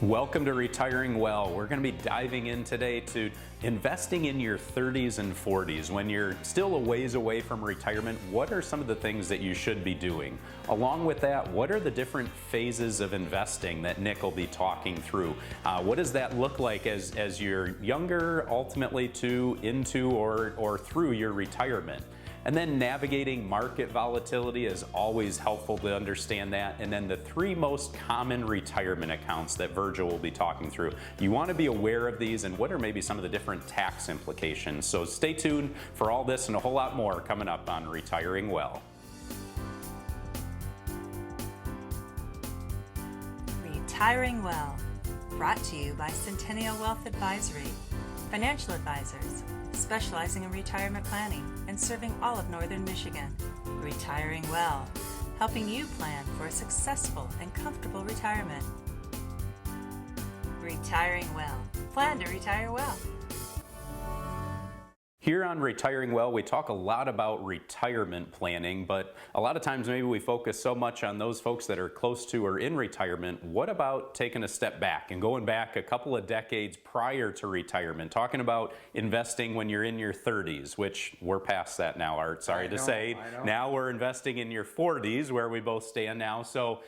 Welcome to Retiring Well. We're going to be diving in today to investing in your 30s and 40s. When you're still a ways away from retirement, what are some of the things that you should be doing? Along with that, what are the different phases of investing that Nick will be talking through? What does that look like as you're younger, ultimately into or through your retirement? And then navigating market volatility is always helpful to understand that. And then the three most common retirement accounts that Virgil will be talking through. You want to be aware of these and what are maybe some of the different tax implications. So stay tuned for all this and a whole lot more coming up on Retiring Well. Retiring Well, brought to you by Centennial Wealth Advisory, financial advisors specializing in retirement planning and serving all of Northern Michigan. Retiring Well, helping you plan for a successful and comfortable retirement. Retiring Well, plan to retire well. Here on Retiring Well, we talk a lot about retirement planning, but a lot of times maybe we focus so much on those folks that are close to or in retirement. What about taking a step back and going back a couple of decades prior to retirement, talking about investing when you're in your 30s, which we're past that now, Art, sorry to say. Now we're investing in your 40s, where we both stand now. So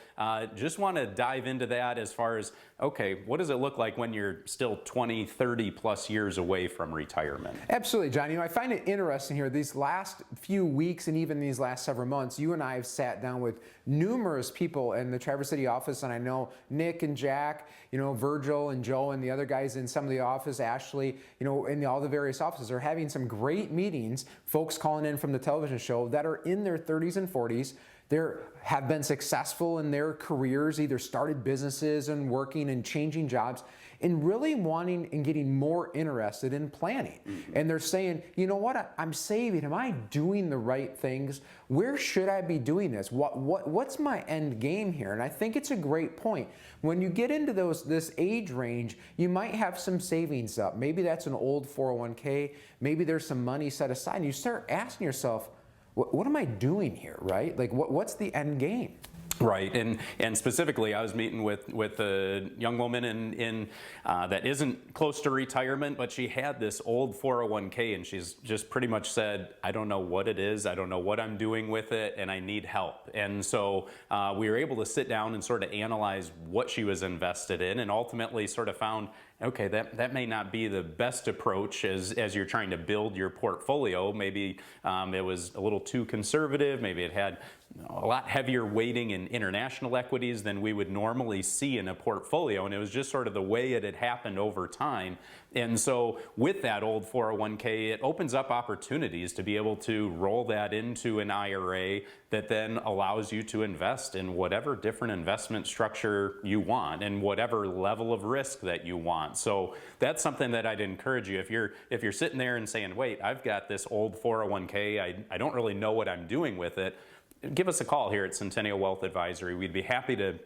just want to dive into that as far as, okay, what does it look like when you're still 20, 30 plus years away from retirement? Absolutely, John. You know, I find it interesting here. These last few weeks and even these last several months, you and I have sat down with numerous people in the Traverse City office, and I know Nick and Jack, you know, Virgil and Joe and the other guys in some of the office, Ashley, you know, in all the various offices are having some great meetings, folks calling in from the television show that are in their 30s and 40s. They have been successful in their careers, either started businesses and working and changing jobs, and really wanting and getting more interested in planning. And they're saying, you know what, I'm saving. Am I doing the right things? Where should I be doing this? What's my end game here? And I think it's a great point. When you get into this age range, you might have some savings up. Maybe that's an old 401k. Maybe there's some money set aside. And you start asking yourself, what am I doing here, right? Like, what's the end game? Right, and specifically, I was meeting with a young woman in that isn't close to retirement, but she had this old 401k, and she's just pretty much said, I don't know what it is, I don't know what I'm doing with it, and I need help. And so we were able to sit down and sort of analyze what she was invested in, and ultimately sort of found, okay, that may not be the best approach as you're trying to build your portfolio. Maybe it was a little too conservative. Maybe it had a lot heavier weighting in international equities than we would normally see in a portfolio. And it was just sort of the way it had happened over time. And so with that old 401k, it opens up opportunities to be able to roll that into an IRA that then allows you to invest in whatever different investment structure you want and whatever level of risk that you want. So that's something that I'd encourage you. If you're sitting there and saying, wait, I've got this old 401k, I don't really know what I'm doing with it, give us a call here at Centennial Wealth Advisory. We'd be happy to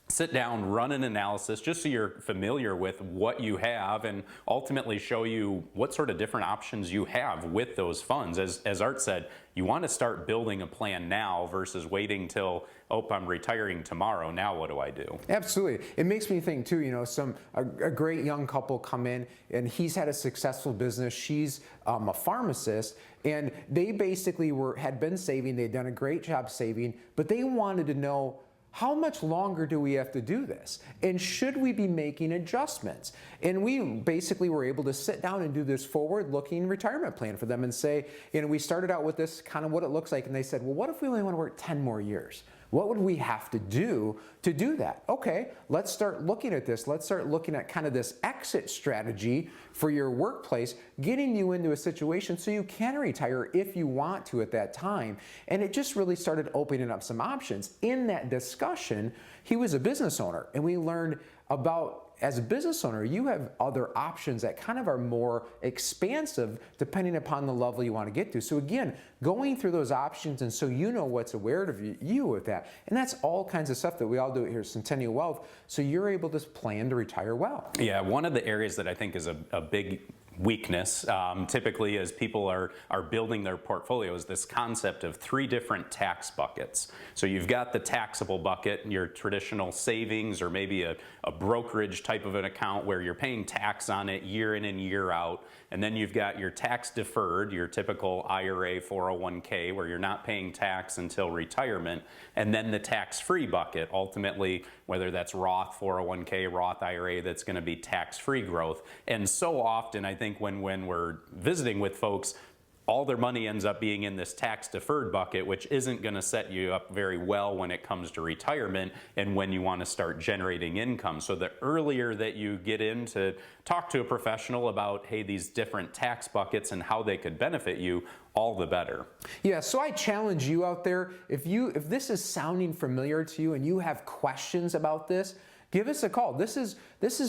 sit down, run an analysis just so you're familiar with what you have and ultimately show you what sort of different options you have with those funds. As Art said, you want to start building a plan now versus waiting till, oh, I'm retiring tomorrow. Now what do I do? Absolutely. It makes me think too, you know, a great young couple come in and he's had a successful business. She's a pharmacist, and they basically had been saving. They'd done a great job saving, but they wanted to know, how much longer do we have to do this? And should we be making adjustments? And we basically were able to sit down and do this forward-looking retirement plan for them and say, you know, we started out with this kind of what it looks like, and they said, well, what if we only want to work 10 more years? What would we have to do that? Okay, let's start looking at this. Let's start looking at kind of this exit strategy for your workplace, getting you into a situation so you can retire if you want to at that time. And it just really started opening up some options. In that discussion, he was a business owner, and we learned about, as a business owner, you have other options that kind of are more expansive depending upon the level you want to get to. So again, going through those options, and so you know what's aware of you with that. And that's all kinds of stuff that we all do here at Centennial Wealth, so you're able to plan to retire well. Yeah, one of the areas that I think is a big weakness, typically as people are building their portfolios, this concept of 3 different tax buckets. So you've got the taxable bucket, your traditional savings, or maybe a brokerage type of an account where you're paying tax on it year in and year out. And then you've got your tax deferred, your typical IRA, 401k, where you're not paying tax until retirement. And then the tax-free bucket, ultimately, whether that's Roth 401k, Roth IRA, that's going to be tax-free growth. And so often, I think when we're visiting with folks, all their money ends up being in this tax deferred bucket, which isn't going to set you up very well when it comes to retirement and when you want to start generating income. So the earlier that you get in to talk to a professional about, hey, these different tax buckets and how they could benefit you, all the better. Yeah, so I challenge you out there, if this is sounding familiar to you and you have questions about this, give us a call. This is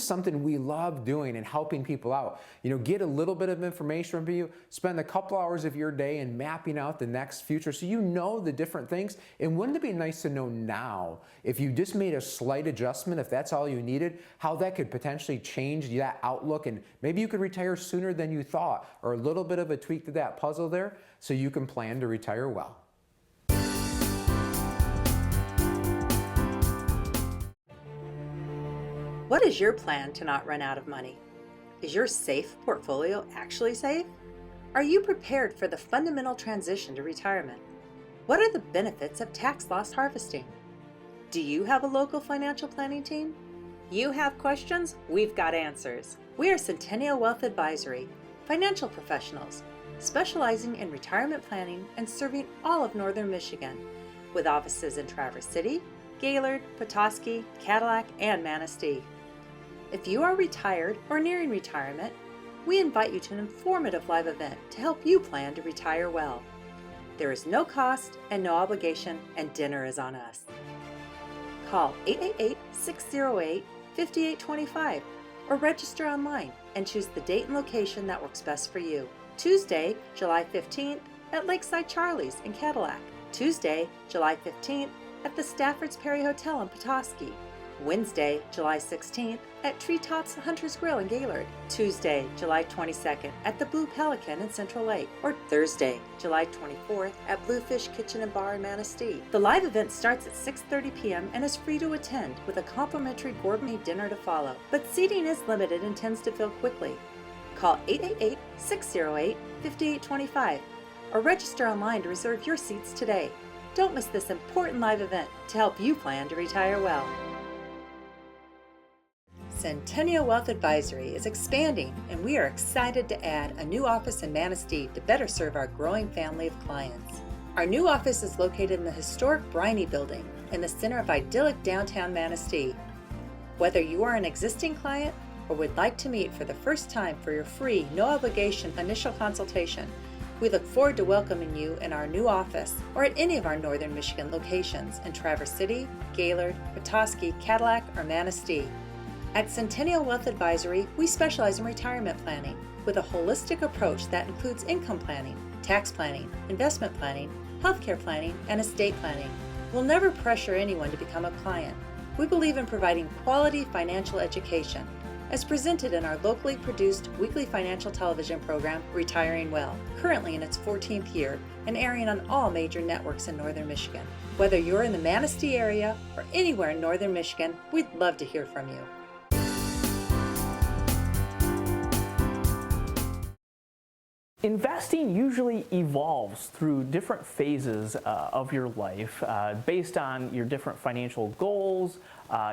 something we love doing and helping people out. Get a little bit of information from you, spend a couple hours of your day in mapping out the next future so you know the different things. And wouldn't it be nice to know now, if you just made a slight adjustment, if that's all you needed, how that could potentially change that outlook, and maybe you could retire sooner than you thought, or a little bit of a tweak to that puzzle there so you can plan to retire well. What is your plan to not run out of money? Is your SAFE portfolio actually safe? Are you prepared for the fundamental transition to retirement? What are the benefits of tax loss harvesting? Do you have a local financial planning team? You have questions? We've got answers. We are Centennial Wealth Advisory, financial professionals, specializing in retirement planning and serving all of Northern Michigan, with offices in Traverse City, Gaylord, Petoskey, Cadillac, and Manistee. If you are retired or nearing retirement, we invite you to an informative live event to help you plan to retire well. There is no cost and no obligation, and dinner is on us. Call 888-608-5825 or register online and choose the date and location that works best for you. Tuesday, July 15th at Lakeside Charlie's in Cadillac. Tuesday, July 15th at the Stafford's Perry Hotel in Petoskey. Wednesday, July 16th at Treetops Hunter's Grill in Gaylord. Tuesday, July 22nd at the Blue Pelican in Central Lake. Or Thursday, July 24th at Bluefish Kitchen and Bar in Manistee. The live event starts at 6:30 p.m. and is free to attend, with a complimentary gourmet dinner to follow. But seating is limited and tends to fill quickly. Call 888-608-5825 or register online to reserve your seats today. Don't miss this important live event to help you plan to retire well. Centennial Wealth Advisory is expanding, and we are excited to add a new office in Manistee to better serve our growing family of clients. Our new office is located in the historic Briney Building in the center of idyllic downtown Manistee. Whether you are an existing client or would like to meet for the first time for your free, no-obligation initial consultation, we look forward to welcoming you in our new office or at any of our Northern Michigan locations in Traverse City, Gaylord, Petoskey, Cadillac, or Manistee. At Centennial Wealth Advisory, we specialize in retirement planning with a holistic approach that includes income planning, tax planning, investment planning, healthcare planning, and estate planning. We'll never pressure anyone to become a client. We believe in providing quality financial education, as presented in our locally produced weekly financial television program, Retiring Well, currently in its 14th year and airing on all major networks in Northern Michigan. Whether you're in the Manistee area or anywhere in Northern Michigan, we'd love to hear from you. Investing usually evolves through different phases of your life based on your different financial goals,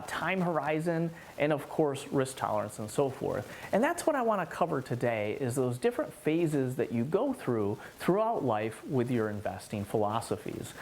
time horizon, and of course risk tolerance and so forth. And that's what I want to cover today, is those different phases that you go through throughout life with your investing philosophies.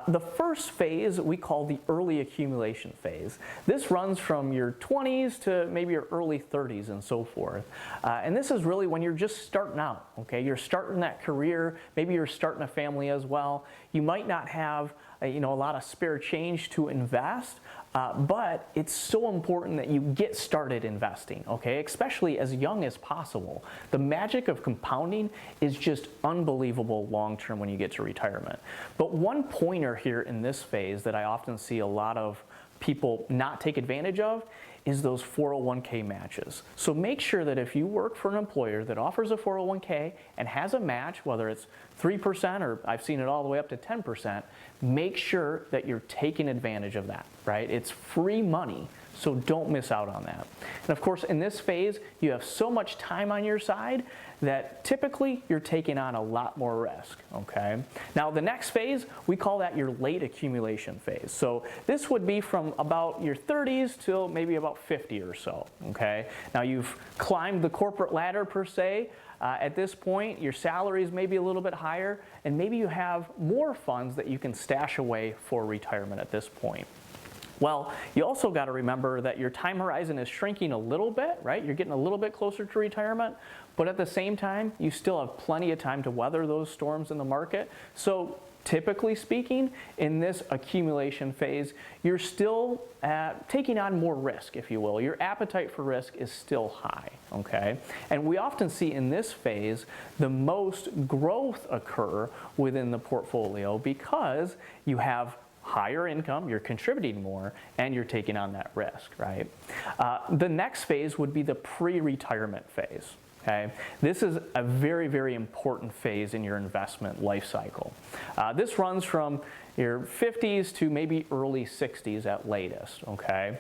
The first phase we call the early accumulation phase. This runs from your 20s to maybe your early 30s and so forth. And this is really when you're just starting out, okay? You're starting that career, maybe you're starting a family as well. You might not have a lot of spare change to invest, but it's so important that you get started investing, okay? Especially as young as possible. The magic of compounding is just unbelievable long-term when you get to retirement. But one pointer here in this phase that I often see a lot of people not take advantage of is those 401k matches. So make sure that if you work for an employer that offers a 401k and has a match, whether it's 3% or I've seen it all the way up to 10%, make sure that you're taking advantage of that, right? It's free money, so don't miss out on that. And of course, in this phase, you have so much time on your side that typically you're taking on a lot more risk, okay? Now the next phase, we call that your late accumulation phase. So this would be from about your 30s till maybe about 50 or so, okay? Now you've climbed the corporate ladder per se. At this point, your salary is maybe a little bit higher, and maybe you have more funds that you can stash away for retirement at this point. Well, you also got to remember that your time horizon is shrinking a little bit, right? You're getting a little bit closer to retirement, but at the same time, you still have plenty of time to weather those storms in the market. So typically speaking, in this accumulation phase, you're still taking on more risk, if you will. Your appetite for risk is still high, okay? And we often see in this phase the most growth occur within the portfolio because you have higher income, you're contributing more, and you're taking on that risk, right? The next phase would be the pre-retirement phase. Okay? This is a very, very important phase in your investment life cycle. This runs from your 50s to maybe early 60s at latest, okay?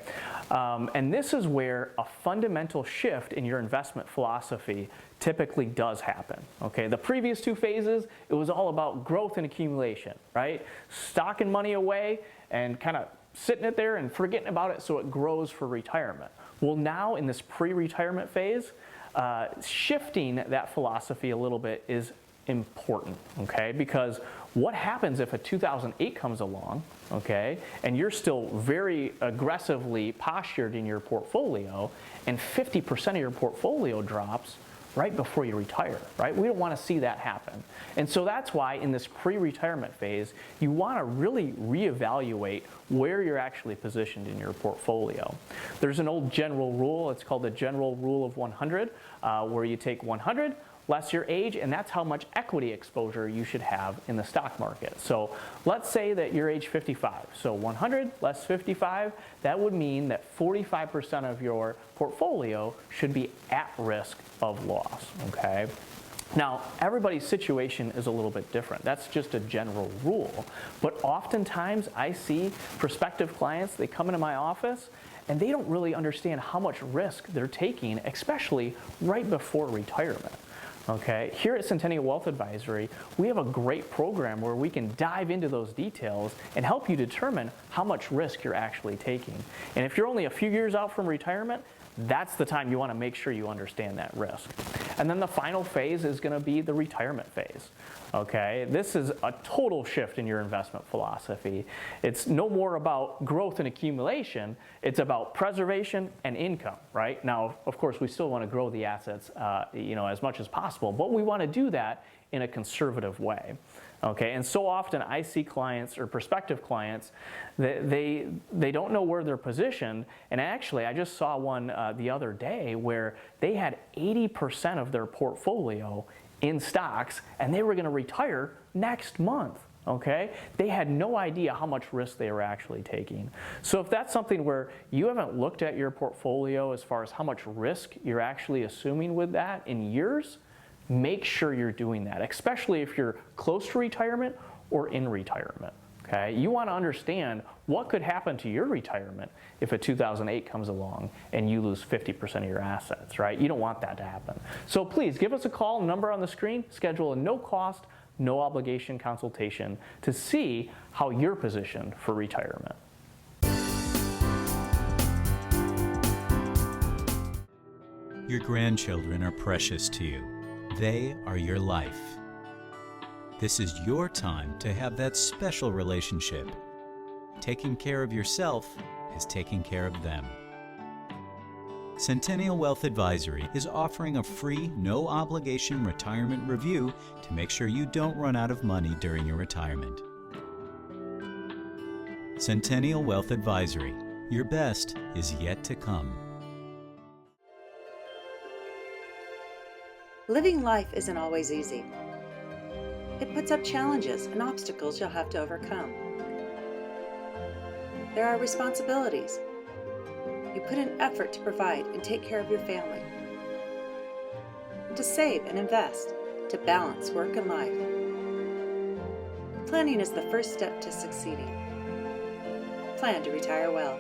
And this is where a fundamental shift in your investment philosophy typically does happen, okay? The previous two phases, it was all about growth and accumulation, right? Stocking money away and kind of sitting it there and forgetting about it so it grows for retirement. Well, now in this pre-retirement phase, shifting that philosophy a little bit is important, okay? Because what happens if a 2008 comes along, okay, and you're still very aggressively postured in your portfolio and 50% of your portfolio drops right before you retire, right? We don't want to see that happen. And so that's why in this pre-retirement phase, you want to really reevaluate where you're actually positioned in your portfolio. There's an old general rule, it's called the general rule of 100, where you take 100 less your age, and that's how much equity exposure you should have in the stock market. So let's say that you're age 55. So 100 less 55, that would mean that 45% of your portfolio should be at risk of loss, okay? Now, everybody's situation is a little bit different. That's just a general rule. But oftentimes I see prospective clients, they come into my office and they don't really understand how much risk they're taking, especially right before retirement. Okay, here at Centennial Wealth Advisory, we have a great program where we can dive into those details and help you determine how much risk you're actually taking. And if you're only a few years out from retirement, that's the time you want to make sure you understand that risk. And then the final phase is going to be the retirement phase. Okay, this is a total shift in your investment philosophy. It's no more about growth and accumulation, it's about preservation and income, right? Now, of course, we still want to grow the assets as much as possible, but we want to do that in a conservative way. Okay, and so often I see clients or prospective clients that they don't know where they're positioned, and actually I just saw one the other day where they had 80% of their portfolio in stocks and they were going to retire next month. Okay, they had no idea how much risk they were actually taking. So if that's something where you haven't looked at your portfolio as far as how much risk you're actually assuming with that in years, make sure you're doing that, especially if you're close to retirement or in retirement. Okay, you want to understand what could happen to your retirement if a 2008 comes along and you lose 50% of your assets, right? You don't want that to happen. So please give us a call, number on the screen, schedule a no cost, no obligation consultation to see how you're positioned for retirement. Your grandchildren are precious to you. They are your life. This is your time to have that special relationship. Taking care of yourself is taking care of them. Centennial Wealth Advisory is offering a free, no-obligation retirement review to make sure you don't run out of money during your retirement. Centennial Wealth Advisory. Your best is yet to come. Living life isn't always easy. It puts up challenges and obstacles you'll have to overcome. there are responsibilities. You put in effort to provide and take care of your family, and to save and invest, to balance work and life. Planning is the first step to succeeding. Plan to retire well.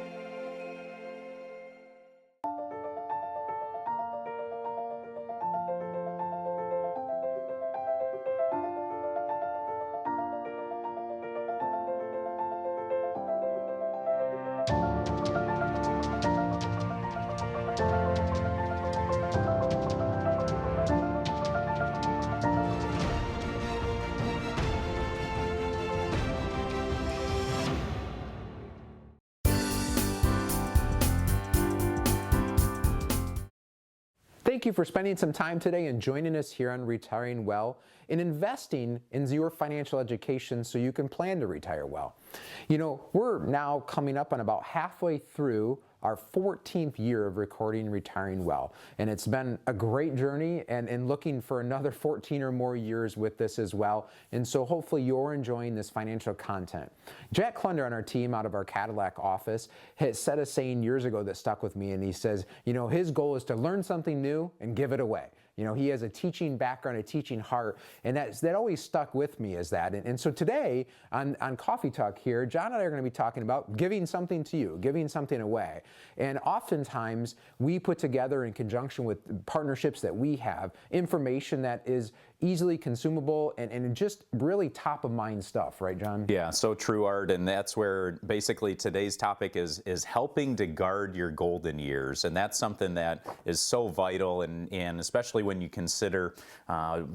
Thank you for spending some time today and joining us here on Retiring Well and investing in your financial education so you can plan to retire well. You know, we're now coming up on about halfway through our 14th year of recording Retiring Well. And it's been a great journey and looking for another 14 or more years with this as well. And so hopefully you're enjoying this financial content. Jack Klunder on our team out of our Cadillac office has said a saying years ago that stuck with me, and he says, you know, his goal is to learn something new and give it away. You know, he has a teaching background, a teaching heart, and that always stuck with me as that. And so today on Coffee Talk here, John and I are going to be talking about giving something to you, giving something away. And oftentimes we put together in conjunction with partnerships that we have, information that is easily consumable and just really top of mind stuff, right, John? Yeah, so true, Art, and that's where basically today's topic is helping to guard your golden years, and that's something that is so vital, and especially when you consider,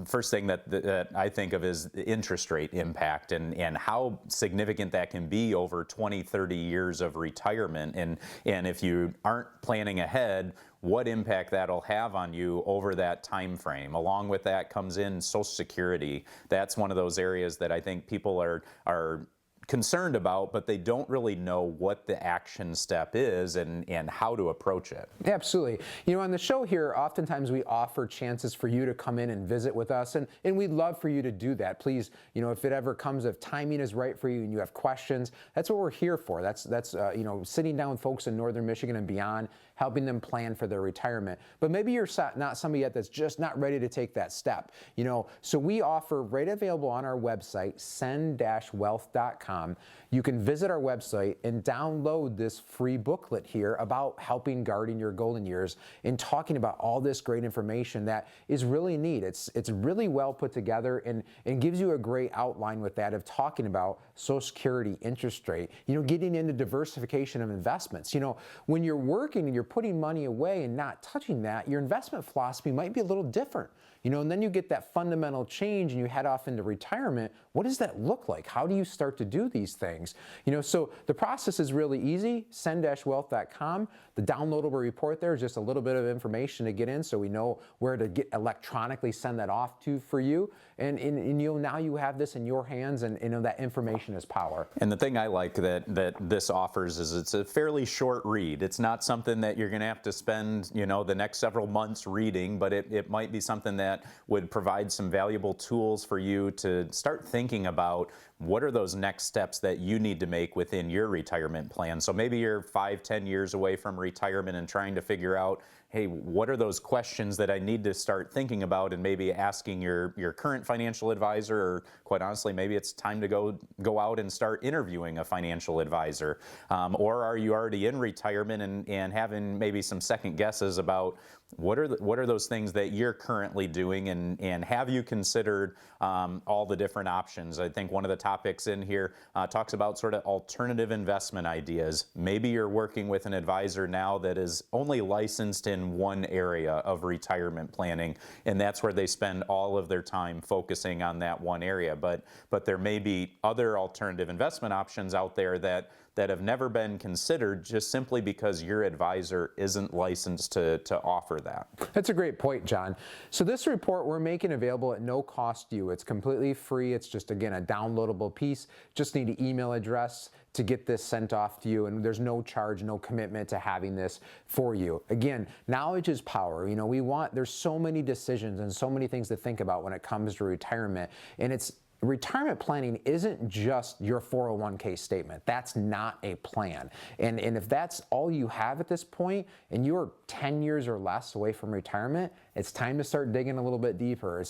first thing that I think of is the interest rate impact and how significant that can be over 20, 30 years of retirement, and if you aren't planning ahead, what impact that'll have on you over that time frame. Along with that comes in Social Security. That's one of those areas that I think people are concerned about, but they don't really know what the action step is and how to approach it. Absolutely. You know, on the show here, oftentimes we offer chances for you to come in and visit with us, and we'd love for you to do that. Please, you know, if it ever comes, if timing is right for you and you have questions, that's what we're here for. That's you know, sitting down with folks in Northern Michigan and beyond, helping them plan for their retirement. But maybe you're not somebody yet that's just not ready to take that step. You know, so we offer right available on our website, send-wealth.com. You can visit our website and download this free booklet here about helping guarding your golden years and talking about all this great information that is really neat. It's really well put together and gives you a great outline with that of talking about Social Security, interest rate, you know, getting into diversification of investments. You know, when you're working and you're putting money away and not touching that, your investment philosophy might be a little different. You know, and then you get that fundamental change and you head off into retirement. What does that look like? How do you start to do these things? You know, so the process is really easy. Send-wealth.com. The downloadable report there is just a little bit of information to get in so we know where to get electronically send that off to for you. And you'll now you have this in your hands, and you know that information is power. And the thing I like that this offers is it's a fairly short read. It's not something that you're going to have to spend, you know, the next several months reading, but it might be something that would provide some valuable tools for you to start thinking about what are those next steps that you need to make within your retirement plan. So maybe you're 5-10 years away from retirement and trying to figure out, hey, what are those questions that I need to start thinking about, and maybe asking your current financial advisor, or quite honestly, maybe it's time to go out and start interviewing a financial advisor. Or are you already in retirement and having maybe some second guesses about what are those things that you're currently doing, and have you considered all the different options? I think one of the topics in here talks about sort of alternative investment ideas. Maybe you're working with an advisor now that is only licensed in one area of retirement planning, and that's where they spend all of their time focusing on that one area. But there may be other alternative investment options out there that have never been considered just simply because your advisor isn't licensed to offer that. That's a great point, John. So this report we're making available at no cost to you. It's completely free. It's just, again, a downloadable piece. Just need an email address to get this sent off to you, and there's no charge, no commitment to having this for you. Again, knowledge is power. You know, there's so many decisions and so many things to think about when it comes to retirement, and it's retirement planning isn't just your 401k statement. That's not a plan. And if that's all you have at this point and you're 10 years or less away from retirement, it's time to start digging a little bit deeper.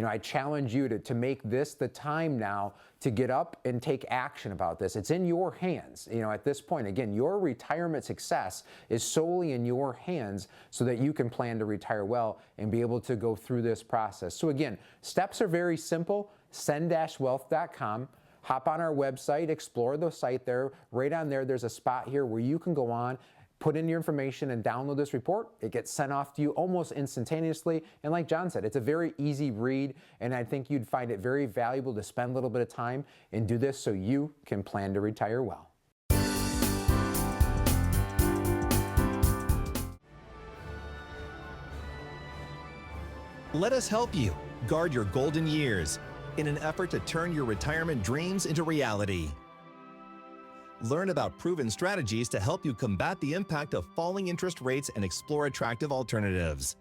I challenge you to make this the time now to get up and take action about this. It's in your hands. At this point, again, your retirement success is solely in your hands so that you can plan to retire well and be able to go through this process. So again, steps are very simple. Cen-wealth.com. Hop on our website, explore the site there. Right on there, there's a spot here where you can go on, put in your information and download this report. It gets sent off to you almost instantaneously. And like Jon said, it's a very easy read, and I think you'd find it very valuable to spend a little bit of time and do this so you can plan to retire well. Let us help you guard your golden years in an effort to turn your retirement dreams into reality. Learn about proven strategies to help you combat the impact of falling interest rates and explore attractive alternatives.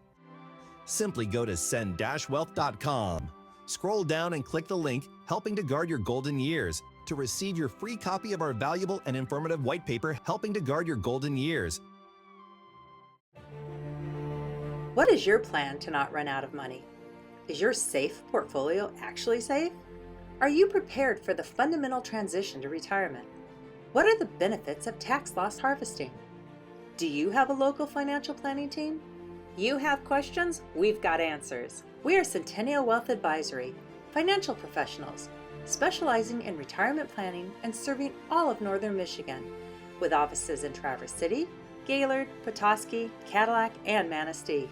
Simply go to cen-wealth.com. Scroll down and click the link Helping to Guard Your Golden Years to receive your free copy of our valuable and informative white paper, Helping to Guard Your Golden Years. What is your plan to not run out of money? Is your SAFE portfolio actually safe? Are you prepared for the fundamental transition to retirement? What are the benefits of tax loss harvesting? Do you have a local financial planning team? You have questions? We've got answers. We are Centennial Wealth Advisory, financial professionals, specializing in retirement planning and serving all of Northern Michigan, with offices in Traverse City, Gaylord, Petoskey, Cadillac, and Manistee.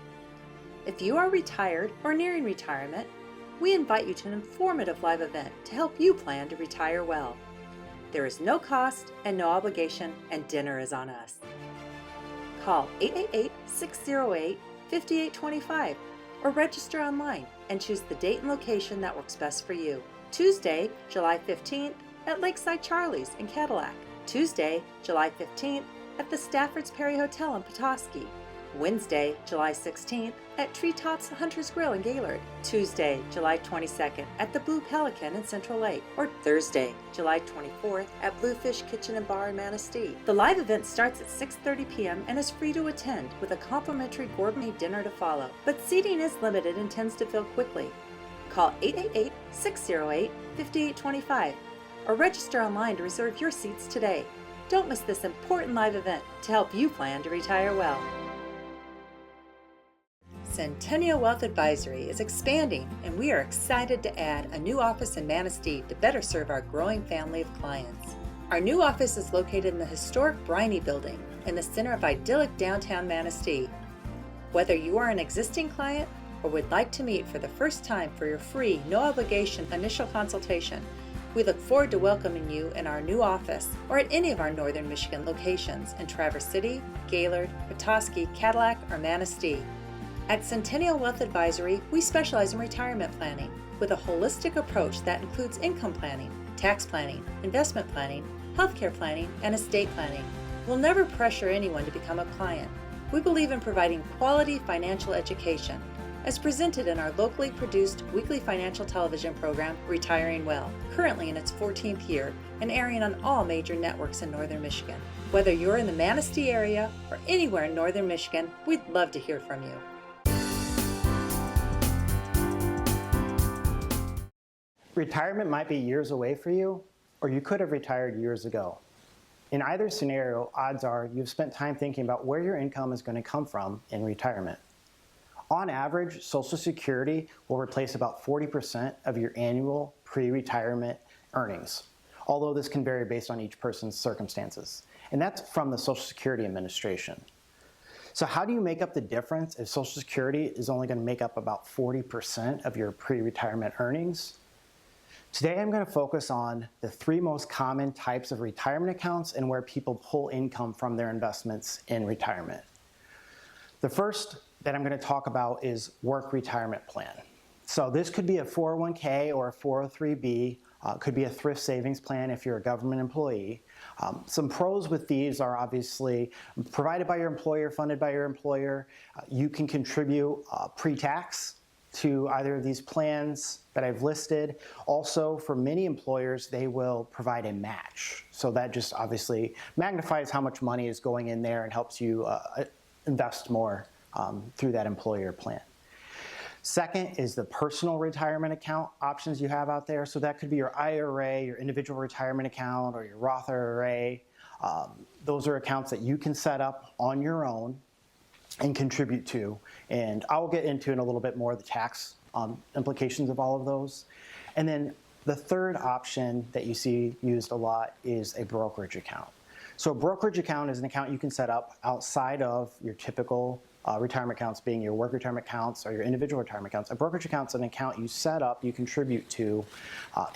If you are retired or nearing retirement, we invite you to an informative live event to help you plan to retire well. There is no cost and no obligation, and dinner is on us. Call 888-608-5825 or register online and choose the date and location that works best for you. Tuesday, July 15th at Lakeside Charlie's in Cadillac. Tuesday, July 15th at the Stafford's Perry Hotel in Petoskey. Wednesday, July 16th at Treetops Hunter's Grill in Gaylord. Tuesday, July 22nd at the Blue Pelican in Central Lake. Or Thursday, July 24th at Bluefish Kitchen and Bar in Manistee. The live event starts at 6:30 p.m. and is free to attend with a complimentary gourmet dinner to follow. But seating is limited and tends to fill quickly. Call 888-608-5825 or register online to reserve your seats today. Don't miss this important live event to help you plan to retire well. Centennial Wealth Advisory is expanding, and we are excited to add a new office in Manistee to better serve our growing family of clients. Our new office is located in the historic Briney Building in the center of idyllic downtown Manistee. Whether you are an existing client or would like to meet for the first time for your free, no-obligation initial consultation, we look forward to welcoming you in our new office or at any of our Northern Michigan locations in Traverse City, Gaylord, Petoskey, Cadillac, or Manistee. At Centennial Wealth Advisory, we specialize in retirement planning with a holistic approach that includes income planning, tax planning, investment planning, healthcare planning, and estate planning. We'll never pressure anyone to become a client. We believe in providing quality financial education, as presented in our locally produced weekly financial television program, Retiring Well, currently in its 14th year and airing on all major networks in Northern Michigan. Whether you're in the Manistee area or anywhere in Northern Michigan, we'd love to hear from you. Retirement might be years away for you, or you could have retired years ago. In either scenario, odds are you've spent time thinking about where your income is going to come from in retirement. On average, Social Security will replace about 40% of your annual pre-retirement earnings, although this can vary based on each person's circumstances. And that's from the Social Security Administration. So how do you make up the difference if Social Security is only going to make up about 40% of your pre-retirement earnings? Today, I'm going to focus on the 3 most common types of retirement accounts and where people pull income from their investments in retirement. The first that I'm going to talk about is work retirement plan. So this could be a 401k or a 403b, could be a thrift savings plan if you're a government employee. Some pros with these are obviously provided by your employer, funded by your employer. You can contribute pre-tax. to either of these plans that I've listed. Also, for many employers, they will provide a match. So that just obviously magnifies how much money is going in there and helps you invest more through that employer plan. Second is the personal retirement account options you have out there. So that could be your IRA, your individual retirement account, or your Roth IRA. Those are accounts that you can set up on your own and contribute to. And I'll get into in a little bit more the tax implications of all of those. And then the third option that you see used a lot is a brokerage account. So a brokerage account is an account you can set up outside of your typical retirement accounts, being your work retirement accounts or your individual retirement accounts. A brokerage account is an account you set up, you contribute to,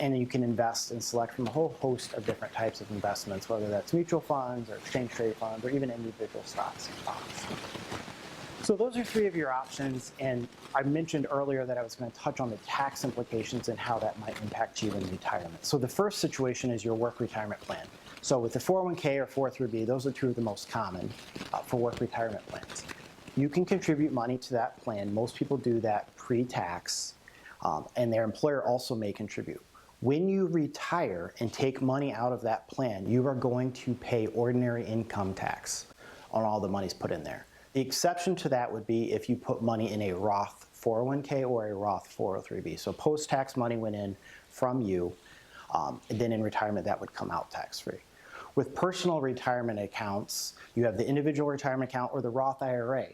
and you can invest and select from a whole host of different types of investments, whether that's mutual funds or exchange trade funds or even individual stocks and bonds. So those are three of your options, and I mentioned earlier that I was going to touch on the tax implications and how that might impact you in retirement. So the first situation is your work retirement plan. So with the 401k or 403b, those are two of the most common for work retirement plans. You can contribute money to that plan. Most people do that pre-tax, and their employer also may contribute. When you retire and take money out of that plan, you are going to pay ordinary income tax on all the monies put in there. The exception to that would be if you put money in a Roth 401k or a Roth 403b. So post-tax money went in from you, and then in retirement that would come out tax-free. With personal retirement accounts, you have the individual retirement account or the Roth IRA.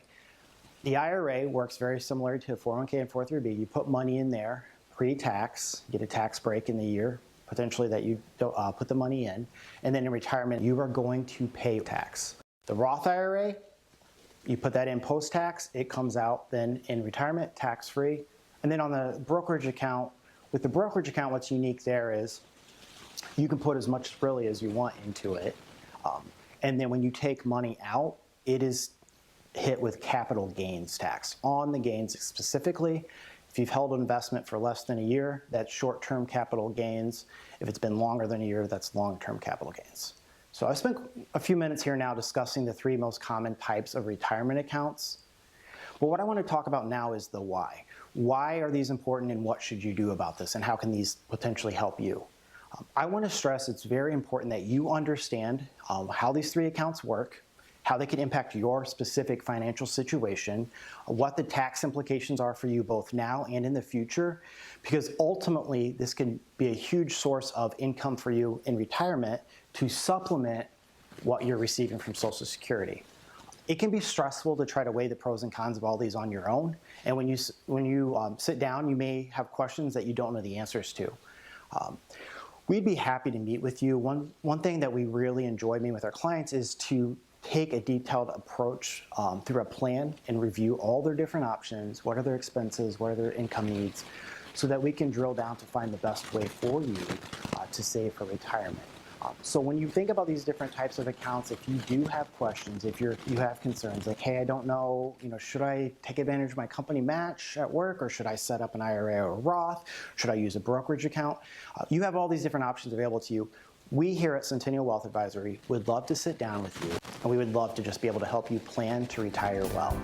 The IRA works very similar to a 401k and 403b. You put money in there pre-tax, get a tax break in the year, potentially that you don't, put the money in, and then in retirement you are going to pay tax. The Roth IRA, you put that in post-tax, it comes out then in retirement tax-free. And then on the brokerage account, with the brokerage account, what's unique there is you can put as much really as you want into it. And then when you take money out, it is hit with capital gains tax on the gains specifically. If you've held an investment for less than a year, that's short-term capital gains. If it's been longer than a year, that's long-term capital gains. So I spent a few minutes here now discussing the three most common types of retirement accounts. But what I want to talk about now is the why. Why are these important and what should you do about this and how can these potentially help you? I want to stress it's very important that you understand how these three accounts work, how they can impact your specific financial situation, what the tax implications are for you both now and in the future, because ultimately this can be a huge source of income for you in retirement to supplement what you're receiving from Social Security. It can be stressful to try to weigh the pros and cons of all these on your own, and when you sit down, you may have questions that you don't know the answers to. We'd be happy to meet with you. One thing that we really enjoy meeting with our clients is to take a detailed approach through a plan and review all their different options, what are their expenses, what are their income needs, so that we can drill down to find the best way for you to save for retirement. So when you think about these different types of accounts, if you do have questions, if you have concerns, like, hey, I don't know, should I take advantage of my company match at work, or should I set up an IRA or a Roth? Should I use a brokerage account? You have all these different options available to you. We here at Centennial Wealth Advisory would love to sit down with you, and we would love to just be able to help you plan to retire well.